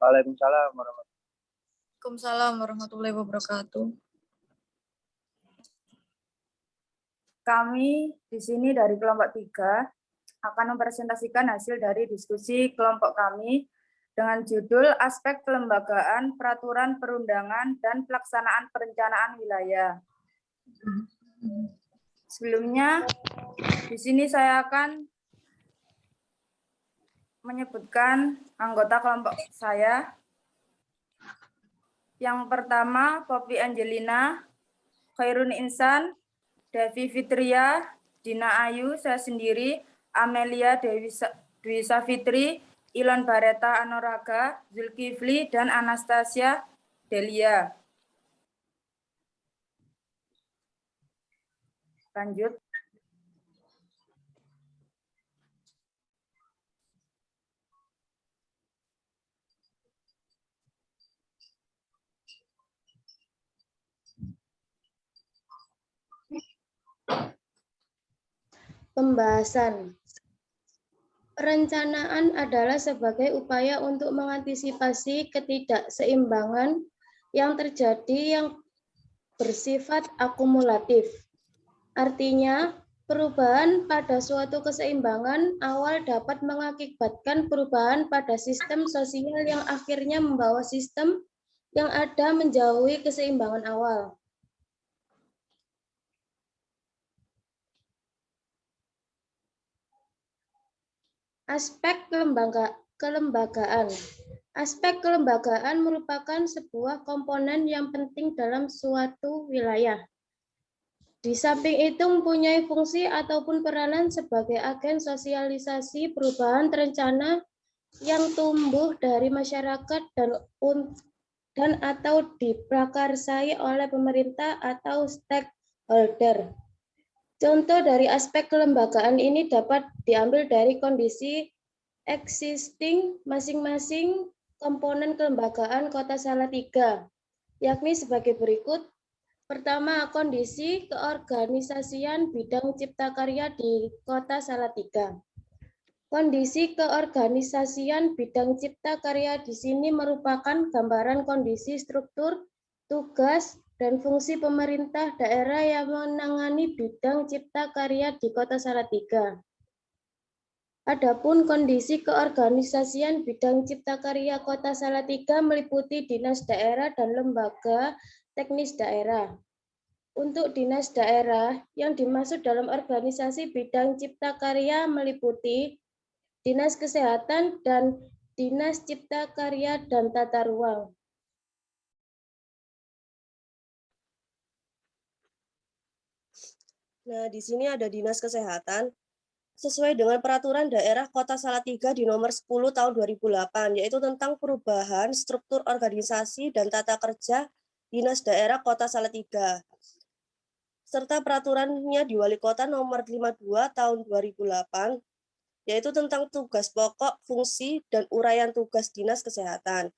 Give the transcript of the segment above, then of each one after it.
Waalaikumsalam warahmatullahi Waalaikumsalam warahmatullahi wabarakatuh. Kami di sini dari kelompok 3 akan mempresentasikan hasil dari diskusi kelompok kami dengan judul Aspek Kelembagaan, Peraturan Perundangan, dan Pelaksanaan Perencanaan Wilayah. Sebelumnya, di sini saya akan menyebutkan anggota kelompok saya. Yang pertama, Poppy Angelina, Khairun Insan, Devi Fitria, Dina Ayu, saya sendiri, Amelia Dwi Safitri, Ilon Bareta Anoraga, Zulkifli, dan Anastasia Delia. Lanjut. Pembahasan. Perencanaan adalah sebagai upaya untuk mengantisipasi ketidakseimbangan yang terjadi yang bersifat akumulatif. Artinya, perubahan pada suatu keseimbangan awal dapat mengakibatkan perubahan pada sistem sosial yang akhirnya membawa sistem yang ada menjauhi keseimbangan awal. Aspek kelembagaan. Aspek kelembagaan merupakan sebuah komponen yang penting dalam suatu wilayah. Di samping itu mempunyai fungsi ataupun peranan sebagai agen sosialisasi perubahan terencana yang tumbuh dari masyarakat dan atau diprakarsai oleh pemerintah atau stakeholder. Contoh dari aspek kelembagaan ini dapat diambil dari kondisi existing masing-masing komponen kelembagaan Kota Salatiga, yakni sebagai berikut. Pertama, kondisi keorganisasian bidang cipta karya di Kota Salatiga. Kondisi keorganisasian bidang cipta karya di sini merupakan gambaran kondisi struktur, tugas, dan fungsi pemerintah daerah yang menangani bidang cipta karya di Kota Salatiga. Adapun kondisi keorganisasian bidang cipta karya Kota Salatiga meliputi dinas daerah dan lembaga teknis daerah. Untuk dinas daerah yang dimaksud dalam organisasi bidang cipta karya meliputi Dinas Kesehatan dan Dinas Cipta Karya dan Tata Ruang. Nah, di sini ada Dinas Kesehatan sesuai dengan Peraturan Daerah Kota Salatiga di nomor 10 tahun 2008, yaitu tentang perubahan struktur organisasi dan tata kerja Dinas Daerah Kota Salatiga, serta peraturannya di Wali Kota nomor 52 tahun 2008, yaitu tentang tugas pokok, fungsi, dan uraian tugas Dinas Kesehatan.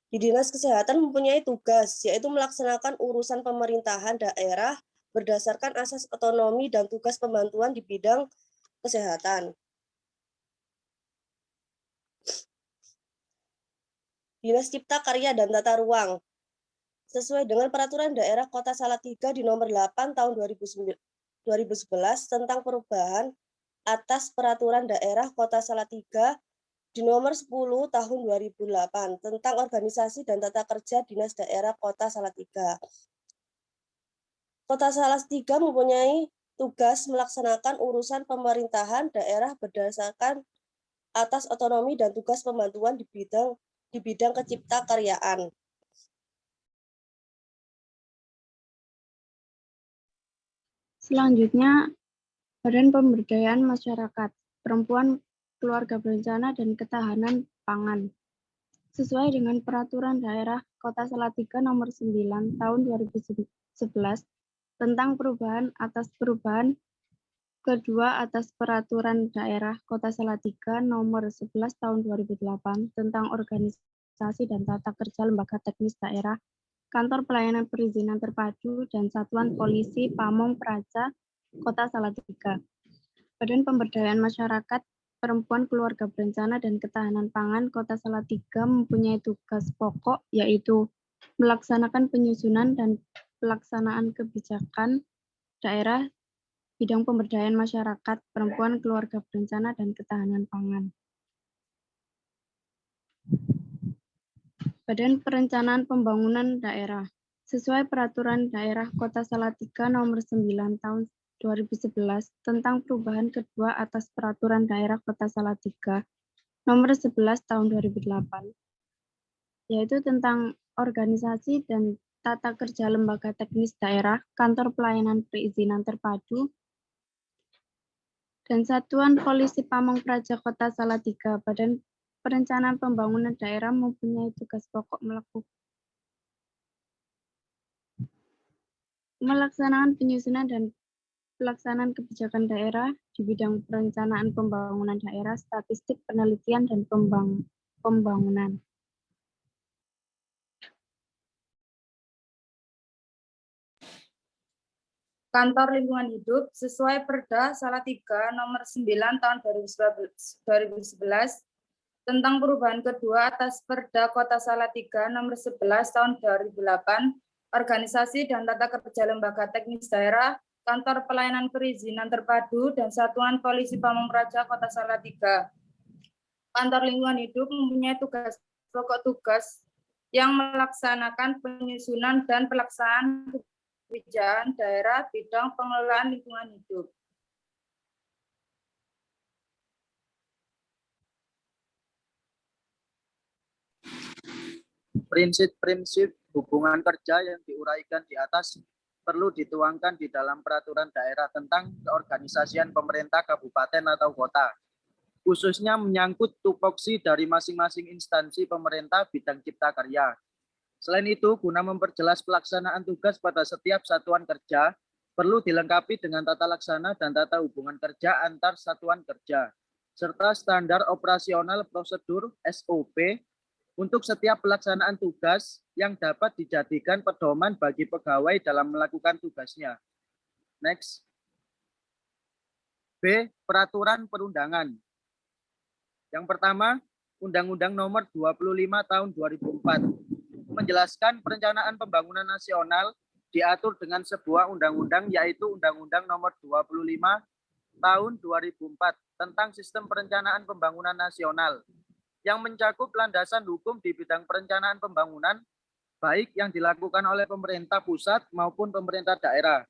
Di Dinas Kesehatan mempunyai tugas, yaitu melaksanakan urusan pemerintahan daerah berdasarkan asas otonomi dan tugas pembantuan di bidang kesehatan. Dinas Cipta Karya dan Tata Ruang. Sesuai dengan Peraturan Daerah Kota Salatiga di nomor 8 tahun 2011 tentang perubahan atas Peraturan Daerah Kota Salatiga di nomor 10 tahun 2008 tentang organisasi dan tata kerja Dinas Daerah Kota Salatiga. Kota Salatiga mempunyai tugas melaksanakan urusan pemerintahan daerah berdasarkan atas otonomi dan tugas pembantuan di bidang kecipta karyaan. Selanjutnya, Badan Pemberdayaan Masyarakat Perempuan, Keluarga Berencana, dan Ketahanan Pangan. Sesuai dengan Peraturan Daerah Kota Salatiga nomor 9 tahun 2011 tentang perubahan kedua atas Peraturan Daerah Kota Salatiga nomor 11 tahun 2008 tentang organisasi dan tata kerja lembaga teknis daerah, Kantor Pelayanan Perizinan Terpadu, dan Satuan Polisi Pamong Praja Kota Salatiga. Badan Pemberdayaan Masyarakat Perempuan, Keluarga Berencana, dan Ketahanan Pangan Kota Salatiga mempunyai tugas pokok, yaitu melaksanakan penyusunan dan pelaksanaan kebijakan daerah bidang pemberdayaan masyarakat, perempuan, keluarga berencana, dan ketahanan pangan. Badan Perencanaan Pembangunan Daerah. Sesuai Peraturan Daerah Kota Salatiga Nomor 9 Tahun 2011 tentang perubahan kedua atas Peraturan Daerah Kota Salatiga Nomor 11 Tahun 2008, yaitu tentang organisasi dan tata kerja lembaga teknis daerah, kantor pelayanan perizinan terpadu, dan Satuan Polisi Pamong Praja Kota Salatiga. Badan Perencanaan Pembangunan Daerah mempunyai tugas pokok melaksanakan penyusunan dan pelaksanaan kebijakan daerah di bidang perencanaan pembangunan daerah, statistik, penelitian, dan pembangunan. Kantor Lingkungan Hidup sesuai Perda Salatiga Nomor 9 Tahun 2011 tentang perubahan kedua atas Perda Kota Salatiga Nomor 11 Tahun 2008, organisasi dan tata kerja lembaga teknis daerah, kantor pelayanan perizinan terpadu, dan Satuan Polisi Pamong Praja Kota Salatiga. Kantor Lingkungan Hidup mempunyai tugas yang melaksanakan penyusunan dan pelaksanaan kebijakan daerah bidang pengelolaan lingkungan hidup. Prinsip-prinsip hubungan kerja yang diuraikan di atas perlu dituangkan di dalam peraturan daerah tentang keorganisasian pemerintah kabupaten atau kota, khususnya menyangkut tupoksi dari masing-masing instansi pemerintah bidang cipta karya. Selain itu, guna memperjelas pelaksanaan tugas pada setiap satuan kerja, perlu dilengkapi dengan tata laksana dan tata hubungan kerja antar satuan kerja, serta standar operasional prosedur SOP untuk setiap pelaksanaan tugas yang dapat dijadikan pedoman bagi pegawai dalam melakukan tugasnya. Next. B. Peraturan perundangan. Yang pertama, Undang-Undang Nomor 25 Tahun 2004 menjelaskan perencanaan pembangunan nasional diatur dengan sebuah undang-undang, yaitu Undang-Undang Nomor 25 Tahun 2004 tentang Sistem Perencanaan Pembangunan Nasional yang mencakup landasan hukum di bidang perencanaan pembangunan, baik yang dilakukan oleh pemerintah pusat maupun pemerintah daerah.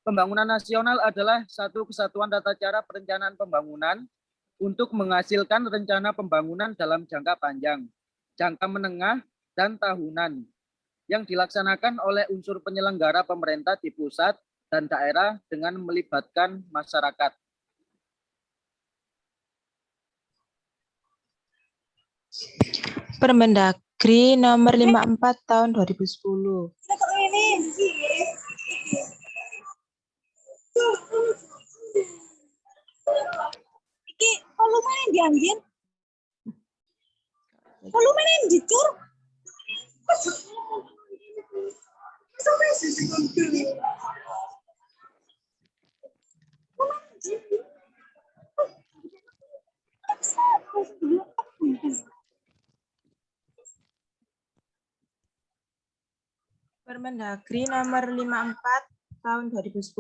Pembangunan nasional adalah satu kesatuan tata cara perencanaan pembangunan untuk menghasilkan rencana pembangunan dalam jangka panjang, jangka menengah, dan tahunan yang dilaksanakan oleh unsur penyelenggara pemerintah di pusat dan daerah dengan melibatkan masyarakat. Permendagri Nomor 54 Tahun 2010. Iki volumenya dianjir. Volumenya dicur. Permendagri Nomor 54 Tahun 2010.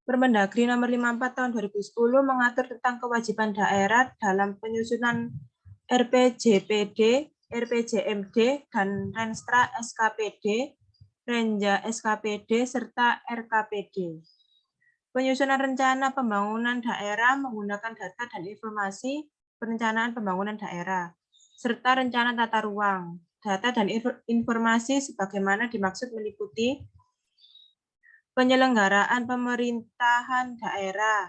Permendagri Nomor 54 Tahun 2010 mengatur tentang kewajiban daerah dalam penyusunan RPJPD, RPJMD, dan Renstra SKPD, Renja SKPD, serta RKPD. Penyusunan rencana pembangunan daerah menggunakan data dan informasi perencanaan pembangunan daerah, serta rencana tata ruang. Data dan informasi sebagaimana dimaksud meliputi penyelenggaraan pemerintahan daerah,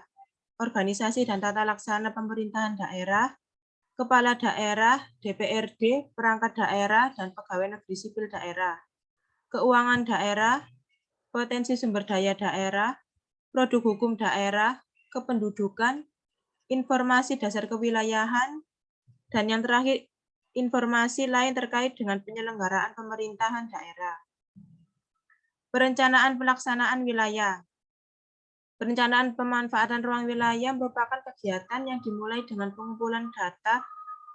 organisasi dan tata laksana pemerintahan daerah, kepala daerah, DPRD, perangkat daerah, dan pegawai negeri sipil daerah, keuangan daerah, potensi sumber daya daerah, produk hukum daerah, kependudukan, informasi dasar kewilayahan, dan yang terakhir, informasi lain terkait dengan penyelenggaraan pemerintahan daerah. Perencanaan pelaksanaan wilayah. Perencanaan pemanfaatan ruang wilayah merupakan kegiatan yang dimulai dengan pengumpulan data,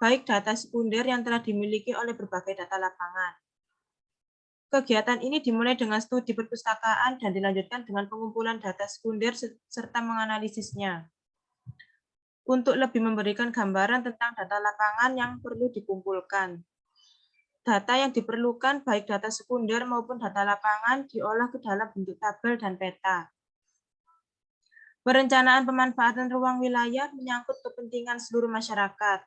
baik data sekunder yang telah dimiliki oleh berbagai data lapangan. Kegiatan ini dimulai dengan studi perpustakaan dan dilanjutkan dengan pengumpulan data sekunder serta menganalisisnya. Untuk lebih memberikan gambaran tentang data lapangan yang perlu dikumpulkan. Data yang diperlukan baik data sekunder maupun data lapangan diolah ke dalam bentuk tabel dan peta. Perencanaan pemanfaatan ruang wilayah menyangkut kepentingan seluruh masyarakat.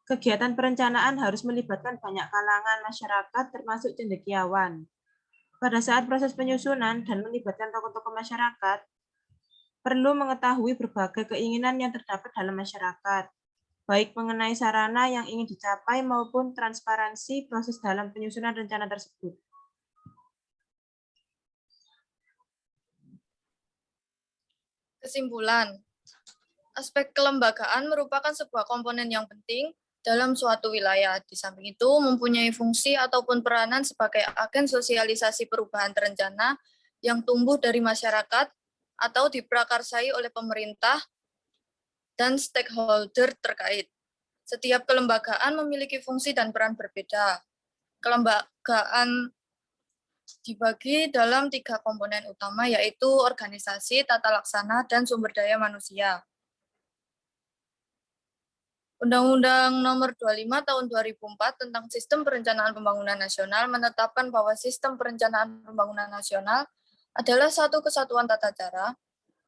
Kegiatan perencanaan harus melibatkan banyak kalangan masyarakat termasuk cendekiawan. Pada saat proses penyusunan dan melibatkan tokoh-tokoh masyarakat, perlu mengetahui berbagai keinginan yang terdapat dalam masyarakat, baik mengenai sarana yang ingin dicapai maupun transparansi proses dalam penyusunan rencana tersebut. Kesimpulan, aspek kelembagaan merupakan sebuah komponen yang penting dalam suatu wilayah. Di samping itu, mempunyai fungsi ataupun peranan sebagai agen sosialisasi perubahan terencana yang tumbuh dari masyarakat atau diprakarsai oleh pemerintah dan stakeholder terkait. Setiap kelembagaan memiliki fungsi dan peran berbeda. Kelembagaan dibagi dalam 3 komponen utama, yaitu organisasi, tata laksana, dan sumber daya manusia. Undang-Undang Nomor 25 Tahun 2004 tentang Sistem Perencanaan Pembangunan Nasional menetapkan bahwa Sistem Perencanaan Pembangunan Nasional adalah satu kesatuan tata cara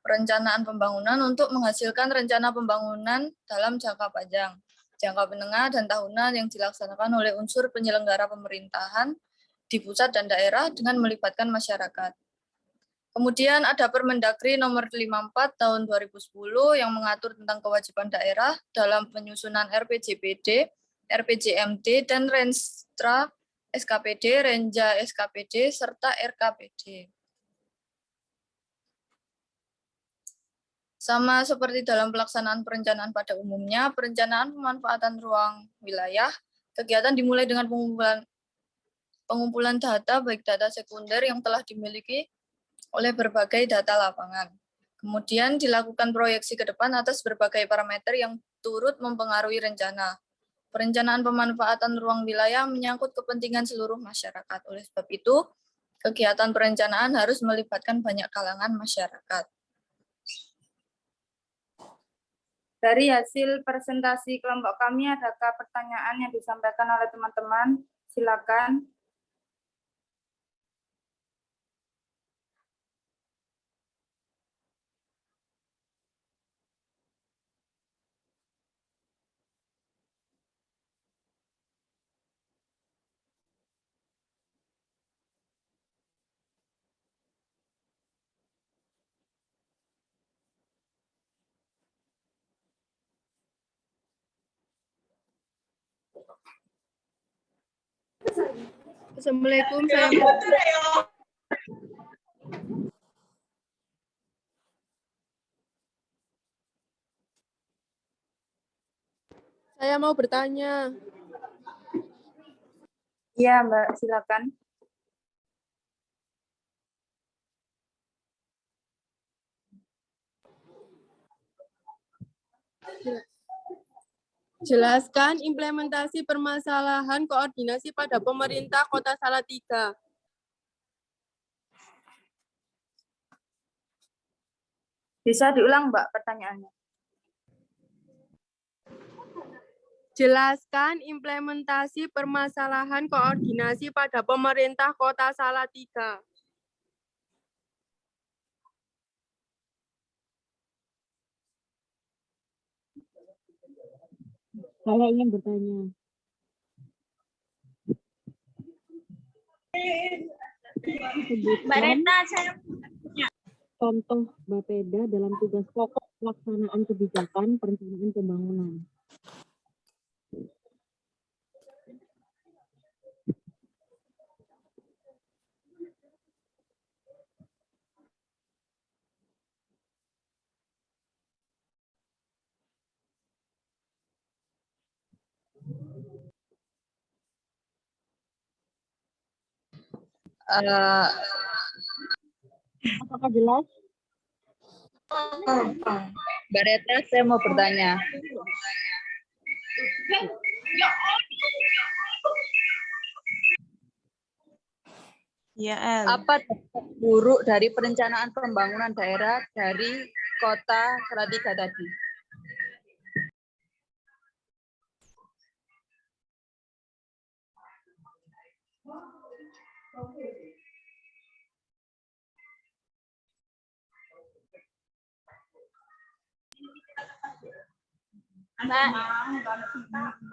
perencanaan pembangunan untuk menghasilkan rencana pembangunan dalam jangka panjang, jangka menengah, dan tahunan yang dilaksanakan oleh unsur penyelenggara pemerintahan di pusat dan daerah dengan melibatkan masyarakat. Kemudian ada Permendagri Nomor 54 Tahun 2010 yang mengatur tentang kewajiban daerah dalam penyusunan RPJPD, RPJMD, dan Renstra SKPD, Renja SKPD, serta RKPD. Sama seperti dalam pelaksanaan perencanaan pada umumnya, perencanaan pemanfaatan ruang wilayah, kegiatan dimulai dengan pengumpulan data, baik data sekunder yang telah dimiliki oleh berbagai data lapangan. Kemudian dilakukan proyeksi ke depan atas berbagai parameter yang turut mempengaruhi rencana. Perencanaan pemanfaatan ruang wilayah menyangkut kepentingan seluruh masyarakat. Oleh sebab itu, kegiatan perencanaan harus melibatkan banyak kalangan masyarakat. Dari hasil presentasi kelompok kami, adakah pertanyaan yang disampaikan oleh teman-teman? Silakan. Assalamualaikum, saya mau bertanya. Iya, Mbak, silakan. Jelaskan implementasi permasalahan koordinasi pada pemerintah Kota Salatiga. Bisa diulang, Mbak, pertanyaannya. Jelaskan implementasi permasalahan koordinasi pada pemerintah Kota Salatiga. Saya ingin bertanya. Mbak Reta, saya Contoh Bapeda dalam tugas pokok pelaksanaan kebijakan perencanaan pembangunan. Apakah jelas? Mbak Reta, saya mau bertanya. Ya, El. Apa dampak buruk dari perencanaan pembangunan daerah dari Kota Salatiga tadi? Mbak,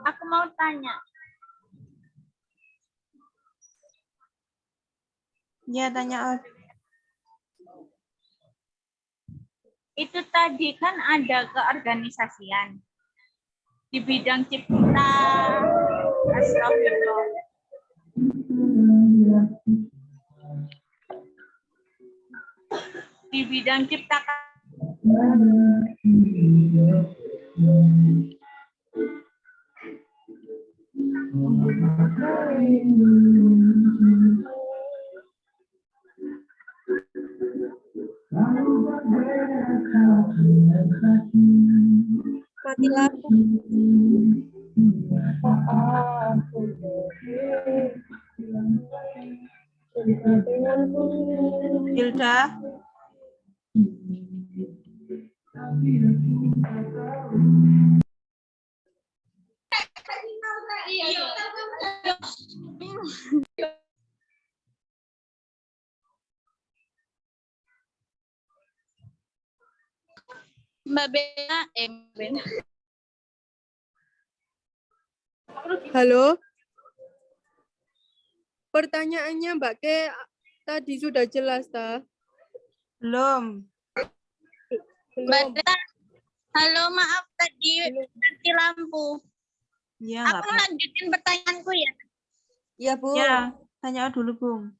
aku mau tanya. Ya, tanya, El. Itu tadi kan ada keorganisasian di bidang cipta, astagfirullah. Di bidang cipta Mati lampu. Hilda. Mbak Bena, Halo. Pertanyaannya Mbak Ke tadi sudah jelas, ta? Belum. Mbak Bena, halo, maaf tadi mati lampu. Ya, Aku mau lanjutin pertanyaanku ya. Ya, Bu. Ya, tanya dulu, Bung.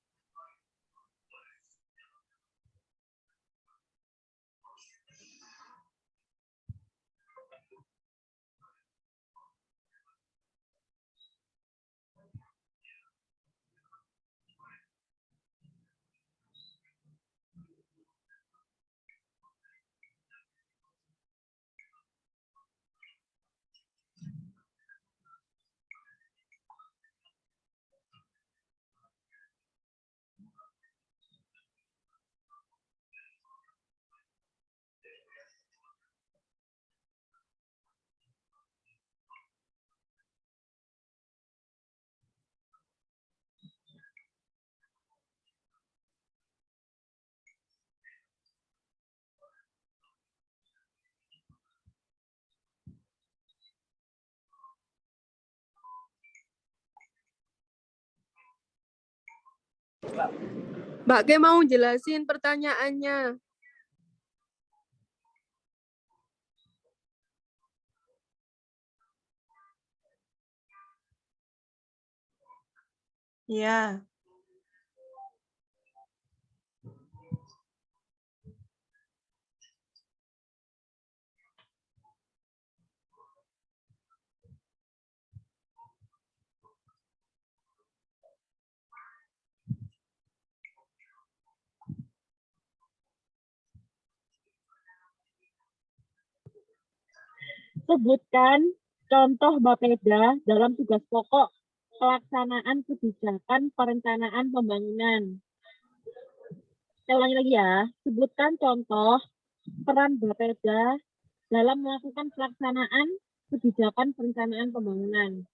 Mbak Ke mau jelasin pertanyaannya. Ya. Sebutkan contoh Bapeda dalam tugas pokok pelaksanaan kebijakan perencanaan pembangunan. Saya ulangi lagi ya. Sebutkan contoh peran Bapeda dalam melakukan pelaksanaan kebijakan perencanaan pembangunan.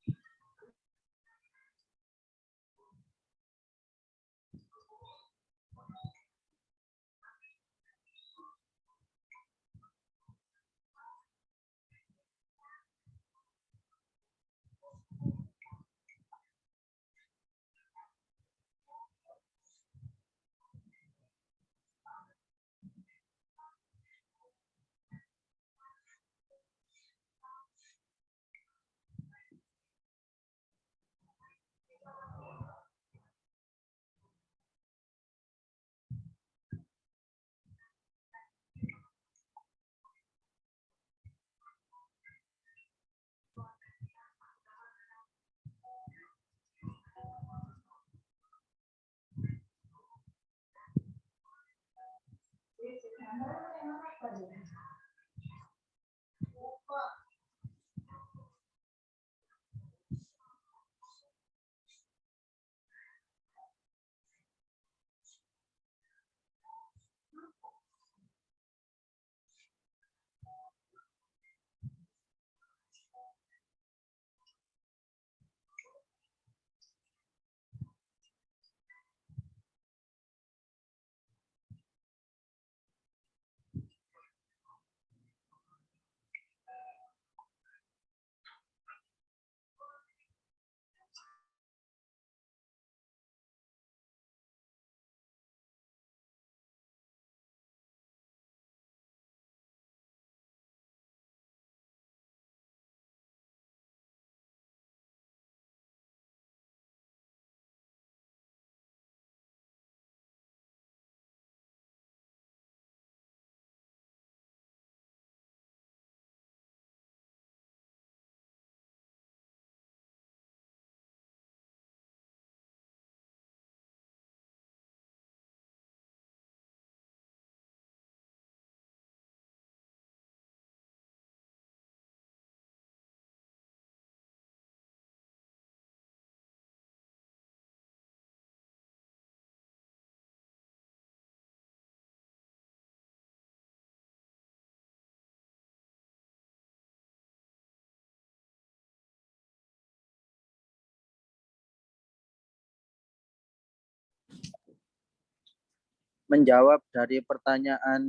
Menjawab dari pertanyaan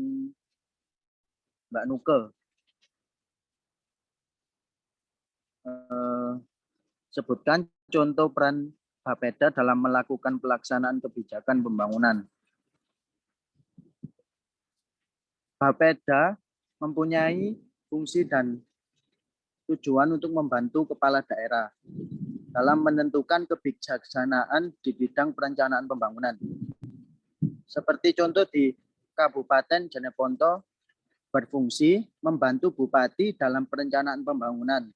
Mbak Nuke. Sebutkan contoh peran Bapeda dalam melakukan pelaksanaan kebijakan pembangunan. Bapeda mempunyai fungsi dan tujuan untuk membantu kepala daerah dalam menentukan kebijaksanaan di bidang perencanaan pembangunan. Seperti contoh di Kabupaten Jeneponto berfungsi membantu Bupati dalam perencanaan pembangunan,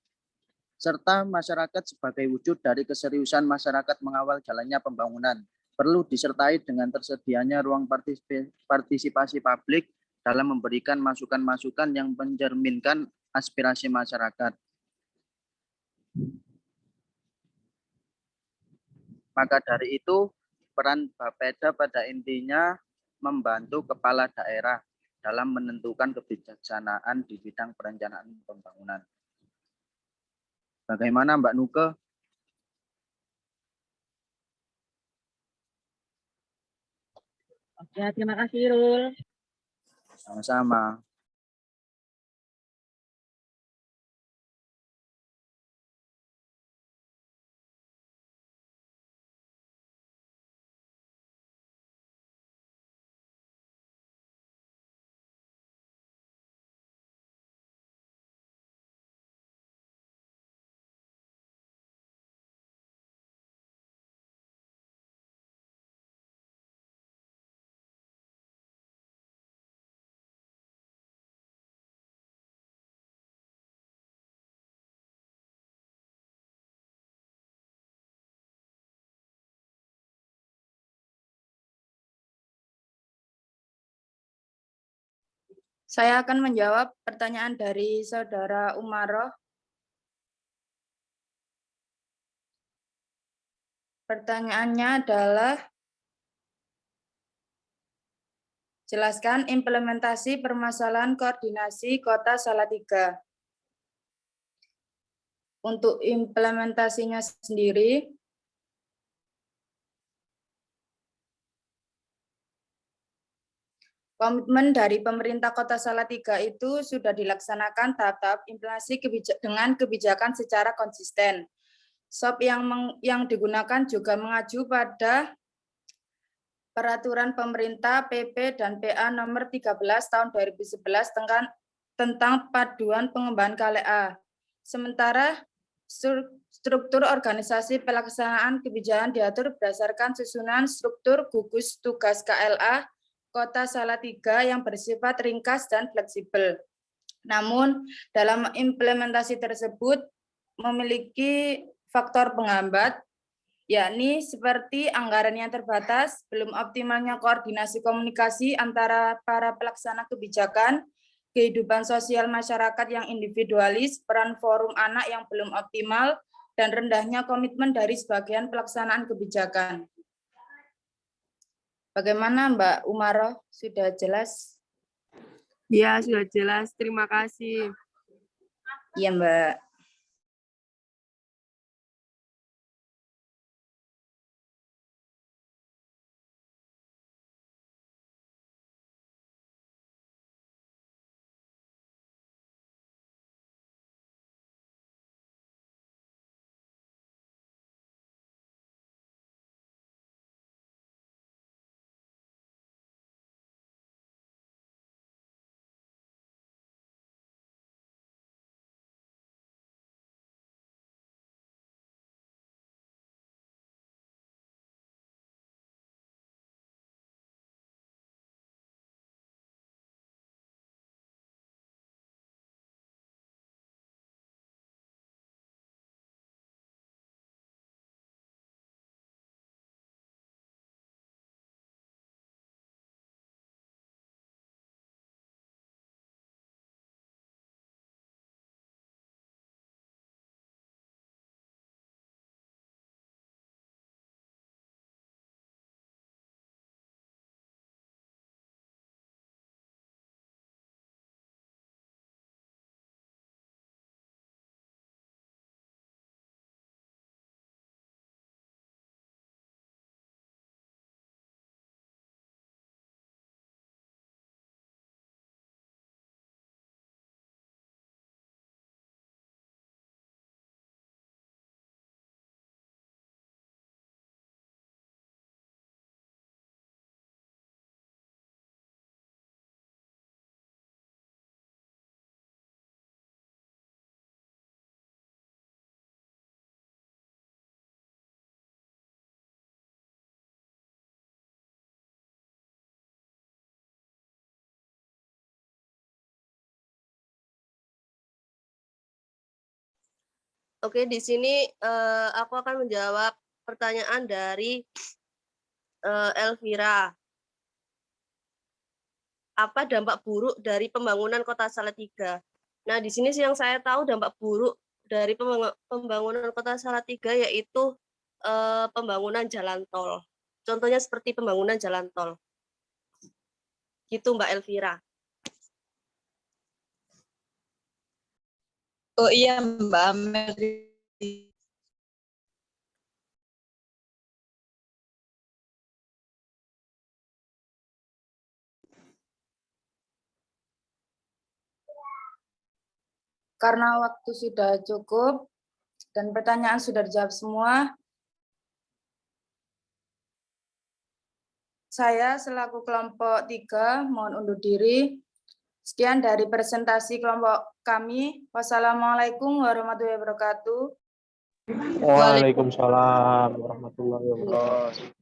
serta masyarakat sebagai wujud dari keseriusan masyarakat mengawal jalannya pembangunan. Perlu disertai dengan tersedianya ruang partisipasi publik dalam memberikan masukan-masukan yang mencerminkan aspirasi masyarakat. Maka dari itu, peran Bapeda pada intinya membantu kepala daerah dalam menentukan kebijaksanaan di bidang perencanaan pembangunan. Bagaimana Mbak Nuke? Oke, terima kasih Rul. Sama-sama. Saya akan menjawab pertanyaan dari Saudara Umaroh. Pertanyaannya adalah, jelaskan implementasi permasalahan koordinasi Kota Salatiga. Untuk implementasinya sendiri, komitmen dari pemerintah Kota Salatiga itu sudah dilaksanakan tahap-tahap implementasi dengan kebijakan secara konsisten. SOP yang digunakan juga mengacu pada Peraturan Pemerintah PP dan PA Nomor 13 Tahun 2011 tentang Paduan Pengembangan KLA. Sementara struktur organisasi pelaksanaan kebijakan diatur berdasarkan susunan struktur gugus tugas KLA Kota Salatiga yang bersifat ringkas dan fleksibel. Namun, dalam implementasi tersebut memiliki faktor penghambat, yakni seperti anggaran yang terbatas, belum optimalnya koordinasi komunikasi antara para pelaksana kebijakan, kehidupan sosial masyarakat yang individualis, peran forum anak yang belum optimal, dan rendahnya komitmen dari sebagian pelaksanaan kebijakan. Bagaimana Mbak Umaroh? Sudah jelas? Ya, sudah jelas. Terima kasih. Iya, Mbak. Oke, di sini aku akan menjawab pertanyaan dari Elvira. Apa dampak buruk dari pembangunan Kota Salatiga? Nah, di sini yang saya tahu dampak buruk dari pembangunan Kota Salatiga yaitu pembangunan jalan tol. Contohnya seperti pembangunan jalan tol. Gitu Mbak Elvira. Oh iya Mbak Mary. Karena waktu sudah cukup dan pertanyaan sudah dijawab semua, saya selaku kelompok 3 mohon undur diri. Sekian dari presentasi kelompok kami. Wassalamualaikum warahmatullahi wabarakatuh. Waalaikumsalam warahmatullahi wabarakatuh.